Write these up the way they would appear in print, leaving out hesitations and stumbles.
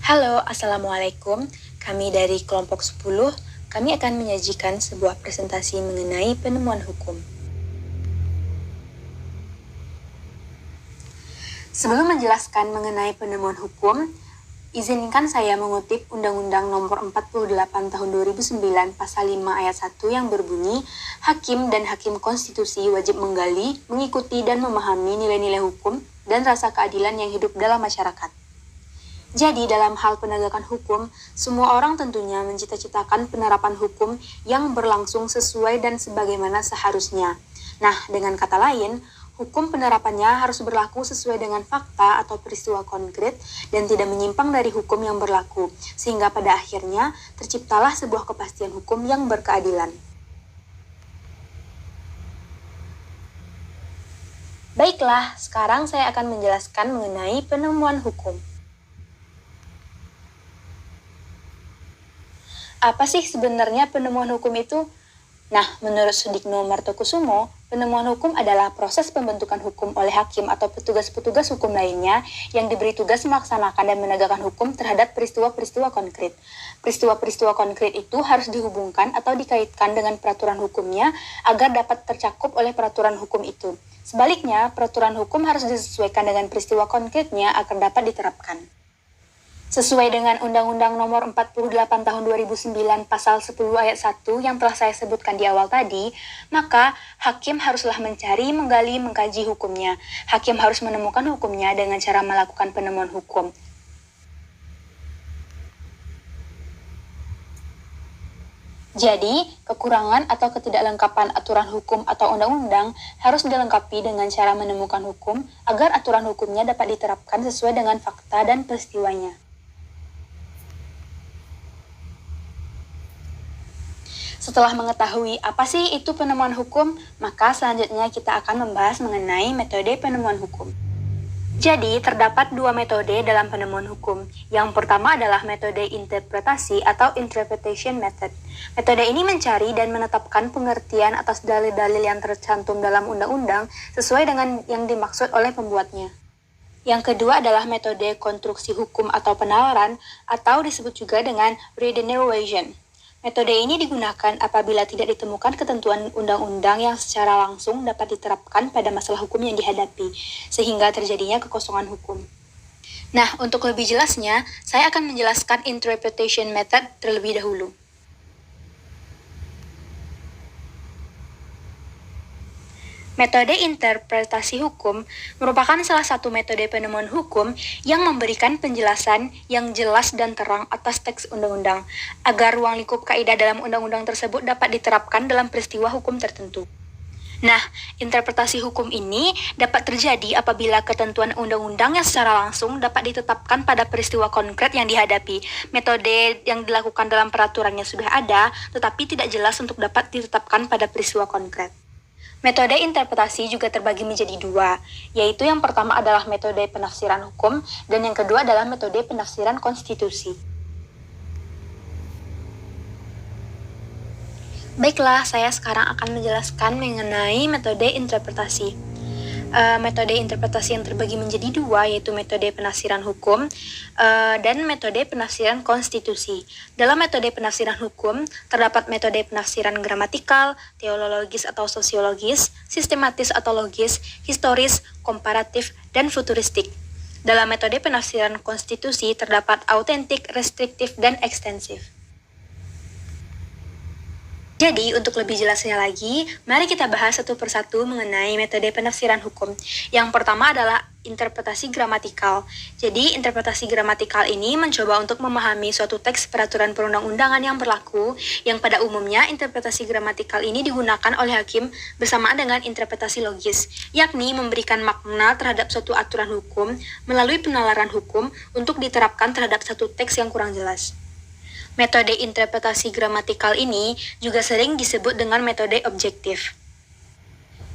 Halo, Assalamualaikum. Kami dari kelompok 10, kami akan menyajikan sebuah presentasi mengenai penemuan hukum. Sebelum menjelaskan mengenai penemuan hukum, izinkan saya mengutip Undang-Undang Nomor 48 Tahun 2009 Pasal 5 Ayat 1 yang berbunyi, Hakim dan Hakim Konstitusi wajib menggali, mengikuti dan memahami nilai-nilai hukum dan rasa keadilan yang hidup dalam masyarakat. Jadi, dalam hal penegakan hukum, semua orang tentunya mencita-citakan penerapan hukum yang berlangsung sesuai dan sebagaimana seharusnya. Nah, dengan kata lain, hukum penerapannya harus berlaku sesuai dengan fakta atau peristiwa konkret dan tidak menyimpang dari hukum yang berlaku, sehingga pada akhirnya terciptalah sebuah kepastian hukum yang berkeadilan. Baiklah, sekarang saya akan menjelaskan mengenai penemuan hukum. Apa sih sebenarnya penemuan hukum itu? Nah, menurut Sudikno Martokusumo, penemuan hukum adalah proses pembentukan hukum oleh hakim atau petugas-petugas hukum lainnya yang diberi tugas melaksanakan dan menegakkan hukum terhadap peristiwa-peristiwa konkret. Peristiwa-peristiwa konkret itu harus dihubungkan atau dikaitkan dengan peraturan hukumnya agar dapat tercakup oleh peraturan hukum itu. Sebaliknya, peraturan hukum harus disesuaikan dengan peristiwa konkretnya agar dapat diterapkan. Sesuai dengan Undang-Undang Nomor 48 Tahun 2009 Pasal 10 Ayat 1 yang telah saya sebutkan di awal tadi, maka hakim haruslah mencari, menggali, mengkaji hukumnya. Hakim harus menemukan hukumnya dengan cara melakukan penemuan hukum. Jadi, kekurangan atau ketidaklengkapan aturan hukum atau undang-undang harus dilengkapi dengan cara menemukan hukum agar aturan hukumnya dapat diterapkan sesuai dengan fakta dan peristiwanya. Setelah mengetahui apa sih itu penemuan hukum, maka selanjutnya kita akan membahas mengenai metode penemuan hukum. Jadi, terdapat dua metode dalam penemuan hukum. Yang pertama adalah metode interpretasi atau interpretation method. Metode ini mencari dan menetapkan pengertian atas dalil-dalil yang tercantum dalam undang-undang sesuai dengan yang dimaksud oleh pembuatnya. Yang kedua adalah metode konstruksi hukum atau penalaran, atau disebut juga dengan regeneration. Metode ini digunakan apabila tidak ditemukan ketentuan undang-undang yang secara langsung dapat diterapkan pada masalah hukum yang dihadapi, sehingga terjadinya kekosongan hukum. Nah, untuk lebih jelasnya, saya akan menjelaskan interpretation method terlebih dahulu. Metode interpretasi hukum merupakan salah satu metode penemuan hukum yang memberikan penjelasan yang jelas dan terang atas teks undang-undang, agar ruang lingkup kaidah dalam undang-undang tersebut dapat diterapkan dalam peristiwa hukum tertentu. Nah, interpretasi hukum ini dapat terjadi apabila ketentuan undang-undang yang secara langsung dapat ditetapkan pada peristiwa konkret yang dihadapi. Metode yang dilakukan dalam peraturannya sudah ada, tetapi tidak jelas untuk dapat ditetapkan pada peristiwa konkret. Metode interpretasi juga terbagi menjadi dua, yaitu yang pertama adalah metode penafsiran hukum, dan yang kedua adalah metode penafsiran konstitusi. Baiklah, saya sekarang akan menjelaskan mengenai metode interpretasi. Metode interpretasi yang terbagi menjadi dua, yaitu metode penafsiran hukum dan metode penafsiran konstitusi. Dalam metode penafsiran hukum, terdapat metode penafsiran gramatikal, teologis atau sosiologis, sistematis atau logis, historis, komparatif, dan futuristik. Dalam metode penafsiran konstitusi, terdapat autentik, restriktif, dan ekstensif. Jadi, untuk lebih jelasnya lagi, mari kita bahas satu persatu mengenai metode penafsiran hukum. Yang pertama adalah interpretasi gramatikal. Jadi, interpretasi gramatikal ini mencoba untuk memahami suatu teks peraturan perundang-undangan yang berlaku, yang pada umumnya interpretasi gramatikal ini digunakan oleh hakim bersamaan dengan interpretasi logis, yakni memberikan makna terhadap suatu aturan hukum melalui penalaran hukum untuk diterapkan terhadap satu teks yang kurang jelas. Metode interpretasi gramatikal ini juga sering disebut dengan metode objektif.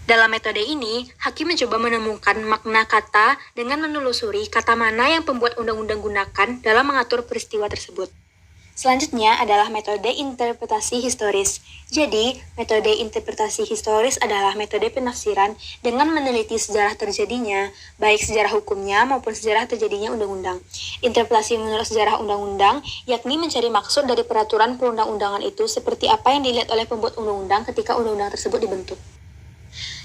Dalam metode ini, hakim mencoba menemukan makna kata dengan menelusuri kata mana yang pembuat undang-undang gunakan dalam mengatur peristiwa tersebut. Selanjutnya adalah metode interpretasi historis. Jadi, metode interpretasi historis adalah metode penafsiran dengan meneliti sejarah terjadinya, baik sejarah hukumnya maupun sejarah terjadinya undang-undang. Interpretasi menurut sejarah undang-undang, yakni mencari maksud dari peraturan perundang-undangan itu seperti apa yang dilihat oleh pembuat undang-undang ketika undang-undang tersebut dibentuk.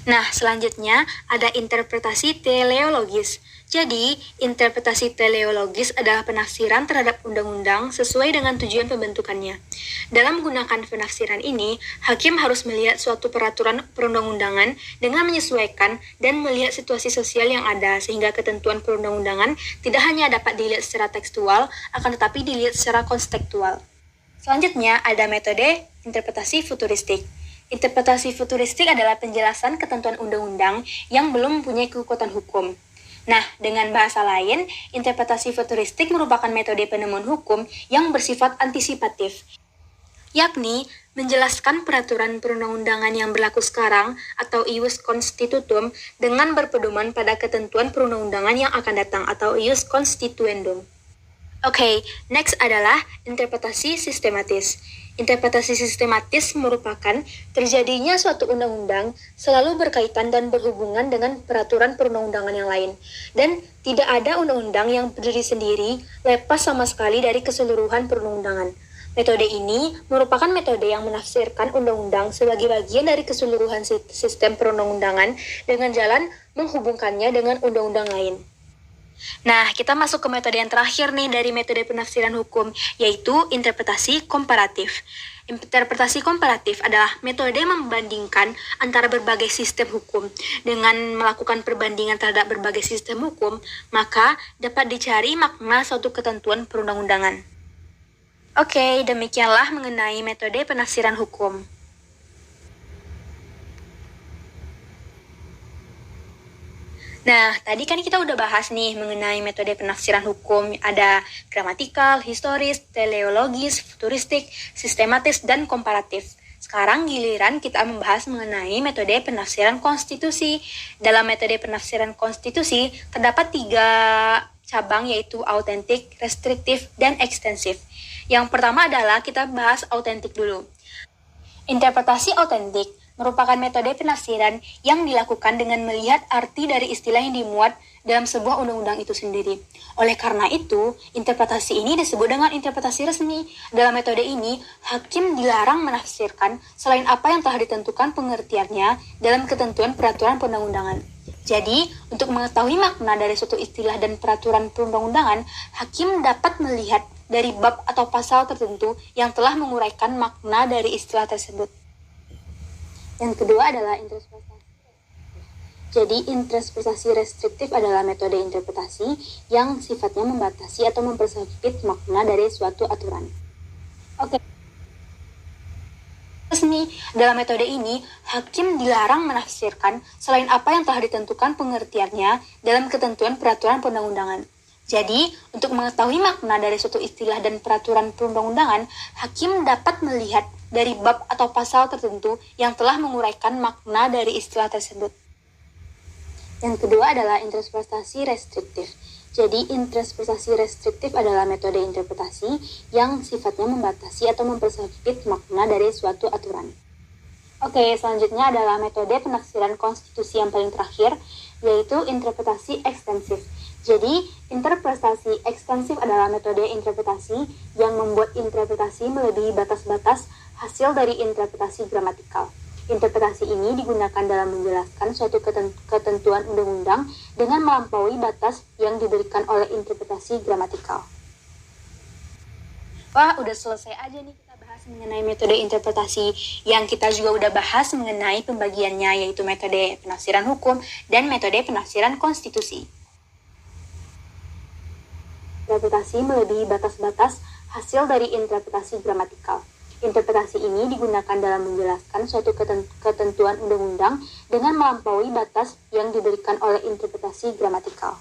Nah, selanjutnya ada interpretasi teleologis. Jadi, interpretasi teleologis adalah penafsiran terhadap undang-undang sesuai dengan tujuan pembentukannya. Dalam menggunakan penafsiran ini, hakim harus melihat suatu peraturan perundang-undangan dengan menyesuaikan dan melihat situasi sosial yang ada, sehingga ketentuan perundang-undangan tidak hanya dapat dilihat secara tekstual, akan tetapi dilihat secara konstekstual. Selanjutnya, ada metode interpretasi futuristik. Interpretasi futuristik adalah penjelasan ketentuan undang-undang yang belum mempunyai kekuatan hukum. Nah, dengan bahasa lain, interpretasi futuristik merupakan metode penemuan hukum yang bersifat antisipatif, yakni menjelaskan peraturan perundang-undangan yang berlaku sekarang atau ius constitutum dengan berpedoman pada ketentuan perundang-undangan yang akan datang atau ius constituendum. Oke, next adalah interpretasi sistematis. Interpretasi sistematis merupakan terjadinya suatu undang-undang selalu berkaitan dan berhubungan dengan peraturan perundang-undangan yang lain, dan tidak ada undang-undang yang berdiri sendiri lepas sama sekali dari keseluruhan perundang-undangan. Metode ini merupakan metode yang menafsirkan undang-undang sebagai bagian dari keseluruhan sistem perundang-undangan dengan jalan menghubungkannya dengan undang-undang lain. Nah, kita masuk ke metode yang terakhir nih dari metode penafsiran hukum, yaitu interpretasi komparatif. Interpretasi komparatif adalah metode membandingkan antara berbagai sistem hukum. Dengan melakukan perbandingan terhadap berbagai sistem hukum, maka dapat dicari makna suatu ketentuan perundang-undangan. Oke, demikianlah mengenai metode penafsiran hukum. Nah, tadi kan kita udah bahas nih mengenai metode penafsiran hukum. Ada gramatikal, historis, teleologis, futuristik, sistematis, dan komparatif. Sekarang giliran kita membahas mengenai metode penafsiran konstitusi. Dalam metode penafsiran konstitusi, terdapat 3 cabang, yaitu autentik, restriktif, dan ekstensif. Yang pertama adalah kita bahas autentik dulu. Interpretasi autentik merupakan metode penafsiran yang dilakukan dengan melihat arti dari istilah yang dimuat dalam sebuah undang-undang itu sendiri. Oleh karena itu, interpretasi ini disebut dengan interpretasi resmi. Dalam metode ini, hakim dilarang menafsirkan selain apa yang telah ditentukan pengertiannya dalam ketentuan peraturan perundang-undangan. Jadi, untuk mengetahui makna dari suatu istilah dan peraturan perundang-undangan, hakim dapat melihat dari bab atau pasal tertentu yang telah menguraikan makna dari istilah tersebut. Yang kedua adalah interpretasi. Jadi, interpretasi restriktif adalah metode interpretasi yang sifatnya membatasi atau mempersempit makna dari suatu aturan. Oke. Resmi, dalam metode ini, hakim dilarang menafsirkan selain apa yang telah ditentukan pengertiannya dalam ketentuan peraturan perundang-undangan. Jadi, untuk mengetahui makna dari suatu istilah dan peraturan perundang-undangan, hakim dapat melihat dari bab atau pasal tertentu yang telah menguraikan makna dari istilah tersebut. Yang kedua adalah interpretasi restriktif. Jadi, interpretasi restriktif adalah metode interpretasi yang sifatnya membatasi atau mempersempit makna dari suatu aturan. Oke, selanjutnya adalah metode penafsiran konstitusi yang paling terakhir, yaitu interpretasi ekstensif. Jadi, interpretasi ekstensif adalah metode interpretasi yang membuat interpretasi melebihi batas-batas hasil dari interpretasi gramatikal. Interpretasi ini digunakan dalam menjelaskan suatu ketentuan undang-undang dengan melampaui batas yang diberikan oleh interpretasi gramatikal. Wah, udah selesai aja nih kita bahas mengenai metode interpretasi. Yang kita juga udah bahas mengenai pembagiannya, yaitu metode penafsiran hukum dan metode penafsiran konstitusi. Interpretasi melebihi batas-batas hasil dari interpretasi gramatikal. Interpretasi ini digunakan dalam menjelaskan suatu ketentuan undang-undang dengan melampaui batas yang diberikan oleh interpretasi gramatikal.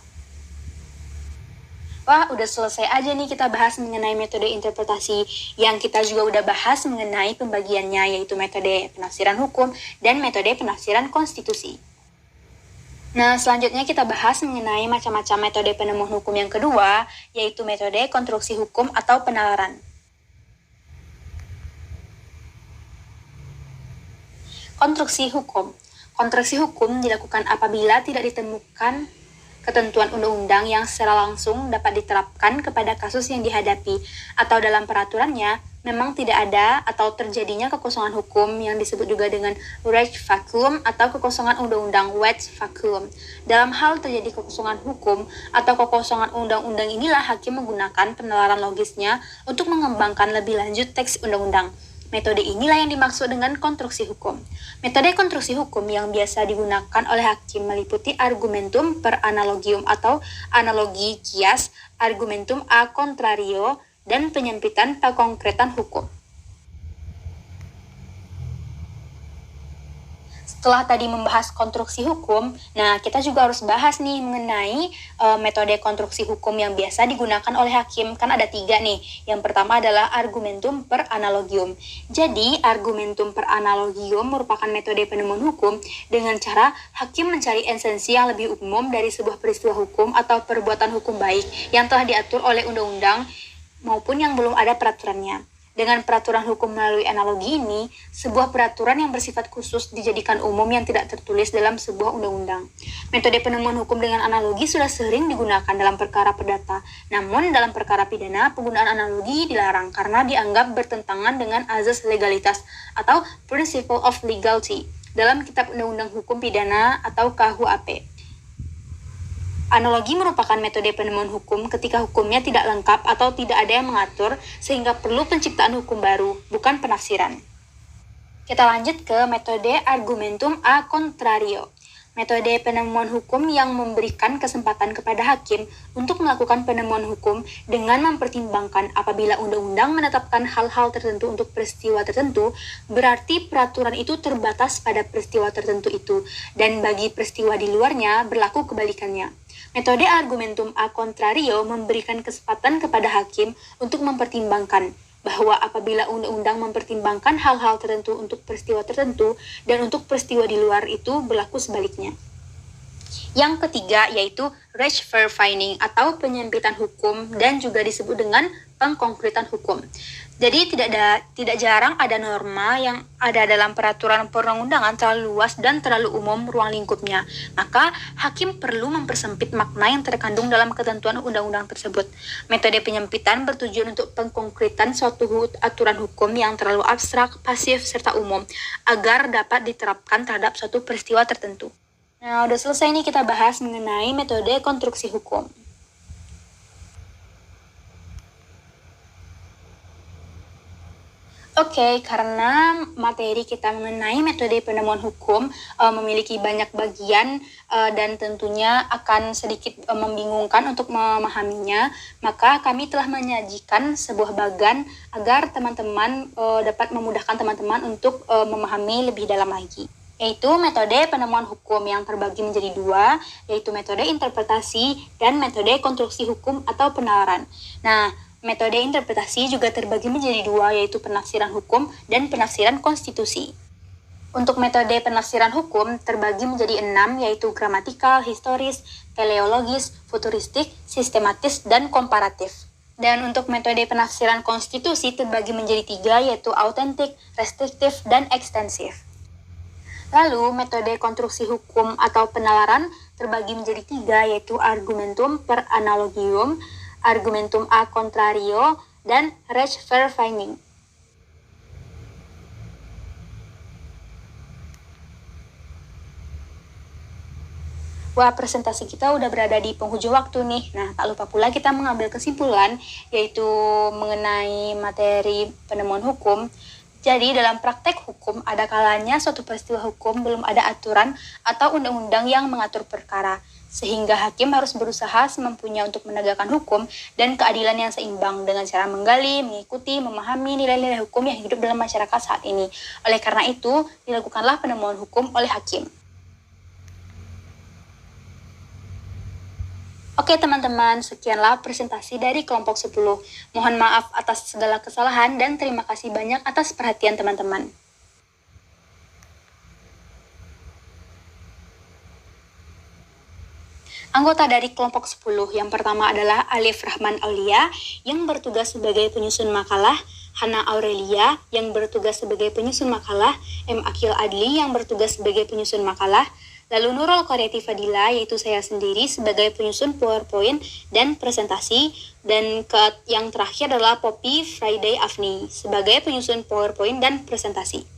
Wah, udah selesai aja nih kita bahas mengenai metode interpretasi. Yang kita juga udah bahas mengenai pembagiannya, yaitu metode penafsiran hukum dan metode penafsiran konstitusi. Nah, selanjutnya kita bahas mengenai macam-macam metode penemuan hukum yang kedua, yaitu metode konstruksi hukum atau penalaran. Konstruksi hukum. Konstruksi hukum dilakukan apabila tidak ditemukan ketentuan undang-undang yang secara langsung dapat diterapkan kepada kasus yang dihadapi, atau dalam peraturannya memang tidak ada atau terjadinya kekosongan hukum yang disebut juga dengan Recht vacuum atau kekosongan undang-undang Wet vacuum. Dalam hal terjadi kekosongan hukum atau kekosongan undang-undang inilah hakim menggunakan penalaran logisnya untuk mengembangkan lebih lanjut teks undang-undang. Metode inilah yang dimaksud dengan konstruksi hukum. Metode konstruksi hukum yang biasa digunakan oleh hakim meliputi argumentum per analogium atau analogi kias, argumentum a contrario, dan penyempitan pengkonkretan hukum. Setelah tadi membahas konstruksi hukum, nah kita juga harus bahas nih mengenai metode konstruksi hukum yang biasa digunakan oleh hakim. Kan ada 3 nih. Yang pertama adalah argumentum per analogium. Jadi argumentum per analogium merupakan metode penemuan hukum dengan cara hakim mencari esensi yang lebih umum dari sebuah peristiwa hukum atau perbuatan hukum baik yang telah diatur oleh undang-undang maupun yang belum ada peraturannya. Dengan peraturan hukum melalui analogi ini, sebuah peraturan yang bersifat khusus dijadikan umum yang tidak tertulis dalam sebuah undang-undang. Metode penemuan hukum dengan analogi sudah sering digunakan dalam perkara perdata. Namun dalam perkara pidana, penggunaan analogi dilarang karena dianggap bertentangan dengan azas legalitas atau Principle of Legality dalam Kitab Undang-Undang Hukum Pidana atau KUHP. Analogi merupakan metode penemuan hukum ketika hukumnya tidak lengkap atau tidak ada yang mengatur sehingga perlu penciptaan hukum baru, bukan penafsiran. Kita lanjut ke metode argumentum a contrario. Metode penemuan hukum yang memberikan kesempatan kepada hakim untuk melakukan penemuan hukum dengan mempertimbangkan apabila undang-undang menetapkan hal-hal tertentu untuk peristiwa tertentu, berarti peraturan itu terbatas pada peristiwa tertentu itu, dan bagi peristiwa di luarnya berlaku kebalikannya. Metode argumentum a contrario memberikan kesempatan kepada hakim untuk mempertimbangkan bahwa apabila undang-undang mempertimbangkan hal-hal tertentu untuk peristiwa tertentu dan untuk peristiwa di luar itu berlaku sebaliknya. Yang ketiga yaitu Rechtsverfeining atau penyempitan hukum dan juga disebut dengan pengkonkretan hukum. Jadi tidak jarang ada norma yang ada dalam peraturan perundang-undangan terlalu luas dan terlalu umum ruang lingkupnya. Maka hakim perlu mempersempit makna yang terkandung dalam ketentuan undang-undang tersebut. Metode penyempitan bertujuan untuk pengkonkretan suatu aturan hukum yang terlalu abstrak, pasif, serta umum agar dapat diterapkan terhadap suatu peristiwa tertentu. Nah, udah selesai nih kita bahas mengenai metode konstruksi hukum. Oke, karena materi kita mengenai metode penemuan hukum memiliki banyak bagian dan tentunya akan sedikit membingungkan untuk memahaminya, maka kami telah menyajikan sebuah bagan agar teman-teman dapat memudahkan teman-teman untuk memahami lebih dalam lagi. Yaitu metode penemuan hukum yang terbagi menjadi 2, yaitu metode interpretasi dan metode konstruksi hukum atau penalaran. Nah, metode interpretasi juga terbagi menjadi 2, yaitu penafsiran hukum dan penafsiran konstitusi. Untuk metode penafsiran hukum terbagi menjadi 6, yaitu gramatikal, historis, teleologis, futuristik, sistematis, dan komparatif. Dan untuk metode penafsiran konstitusi terbagi menjadi 3, yaitu autentik, restriktif, dan ekstensif. Lalu, metode konstruksi hukum atau penalaran terbagi menjadi 3, yaitu argumentum per analogium, argumentum a contrario, dan Rechtsverfeining. Wah, presentasi kita udah berada di penghujung waktu nih. Nah, tak lupa pula kita mengambil kesimpulan, yaitu mengenai materi penemuan hukum. Jadi, dalam praktek hukum, ada kalanya suatu peristiwa hukum belum ada aturan atau undang-undang yang mengatur perkara, sehingga hakim harus berusaha semampunya untuk menegakkan hukum dan keadilan yang seimbang dengan cara menggali, mengikuti, memahami nilai-nilai hukum yang hidup dalam masyarakat saat ini. Oleh karena itu, dilakukanlah penemuan hukum oleh hakim. Oke teman-teman, sekianlah presentasi dari kelompok 10. Mohon maaf atas segala kesalahan dan terima kasih banyak atas perhatian teman-teman. Anggota dari kelompok 10 yang pertama adalah Alif Rahman Aulia yang bertugas sebagai penyusun makalah, Hana Aurelia yang bertugas sebagai penyusun makalah, M. Akil Adli yang bertugas sebagai penyusun makalah, lalu Nurul Qaryati Fadila yaitu saya sendiri sebagai penyusun PowerPoint dan presentasi, dan yang terakhir adalah Poppy Friday Afni sebagai penyusun PowerPoint dan presentasi.